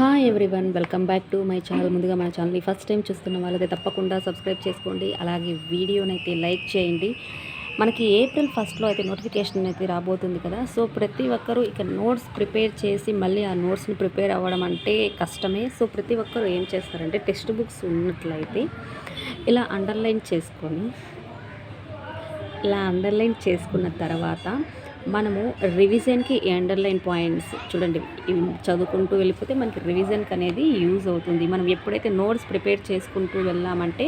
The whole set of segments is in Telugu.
Hi everyone, welcome back to my channel. ముందుగా మన ఛానల్ని ఫస్ట్ టైం చూస్తున్న వాళ్ళైతే తప్పకుండా సబ్స్క్రైబ్ చేసుకోండి. అలాగే వీడియోని అయితే లైక్ చేయండి. మనకి ఏప్రిల్ 1లో అయితే నోటిఫికేషన్ అయితే రాబోతుంది కదా. సో ప్రతి ఒక్కరూ ఇక నోట్స్ ప్రిపేర్ చేసి మళ్ళీ ఆ నోట్స్ని ప్రిపేర్ అవ్వడం అంటే కష్టమే. సో ప్రతి ఒక్కరూ ఏం చేస్తారంటే టెక్స్ట్ బుక్స్ ఉన్నట్లయితే ఇలా అండర్లైన్ చేసుకున్న తర్వాత మనము రివిజన్కి అండర్లైన్ పాయింట్స్ చూడండి, చదువుకుంటూ వెళ్ళిపోతే మనకి రివిజన్కి అనేది యూజ్ అవుతుంది. మనం ఎప్పుడైతే నోట్స్ ప్రిపేర్ చేసుకుంటూ వెళ్ళామంటే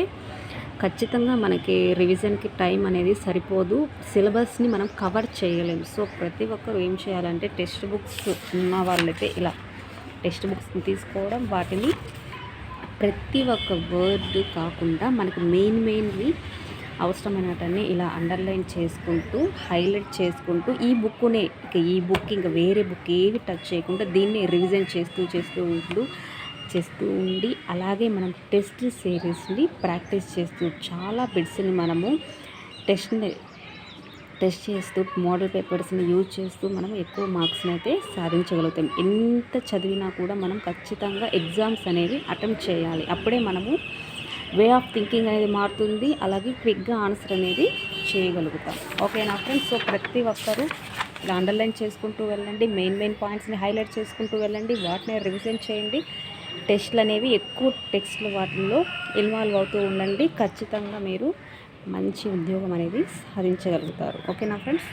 ఖచ్చితంగా మనకి రివిజన్కి టైం అనేది సరిపోదు, సిలబస్ని మనం కవర్ చేయలేము. సో ప్రతి ఒక్కరు ఏం చేయాలంటే టెక్స్ట్ బుక్స్ ఉన్న వాళ్ళైతే ఇలా టెక్స్ట్ బుక్స్ని తీసుకోవడం, వాటిని ప్రతి ఒక్క వర్డ్ కాకుండా మనకి మెయిన్వి అవసరమైనటన్ని ఇలా అండర్లైన్ చేసుకుంటూ హైలైట్ చేసుకుంటూ ఈ బుక్ ఇంకా వేరే బుక్ ఏవి టచ్ చేయకుండా దీన్ని రివిజన్ చేస్తూ ఉండి అలాగే మనం టెస్ట్ సిరీస్ని ప్రాక్టీస్ చేస్తూ చాలా బిట్స్ని మనము టెస్ట్ చేస్తూ మోడల్ పేపర్స్ని యూజ్ చేస్తూ మనం ఎక్కువ మార్క్స్ని అయితే సాధించగలుగుతాం. ఎంత చదివినా కూడా మనం ఖచ్చితంగా ఎగ్జామ్స్ అనేవి అటెంప్ట్ చేయాలి. అప్పుడే మనము వే ఆఫ్ థింకింగ్ అనేది మారుతుంది, అలాగే క్విక్గా ఆన్సర్ అనేది చేయగలుగుతాం. ఓకేనా ఫ్రెండ్స్? సో ప్రతి ఒక్కరూ ఇలా అండర్లైన్ చేసుకుంటూ వెళ్ళండి, మెయిన్ పాయింట్స్ని హైలైట్ చేసుకుంటూ వెళ్ళండి, వాటిని రివిజన్ చేయండి. టెస్ట్లు అనేవి ఎక్కువ టెక్స్ట్లు వాటిల్లో ఇన్వాల్వ్ అవుతూ ఉండండి. ఖచ్చితంగా మీరు మంచి ఉద్యోగం అనేది సాధించగలుగుతారు. ఓకేనా ఫ్రెండ్స్?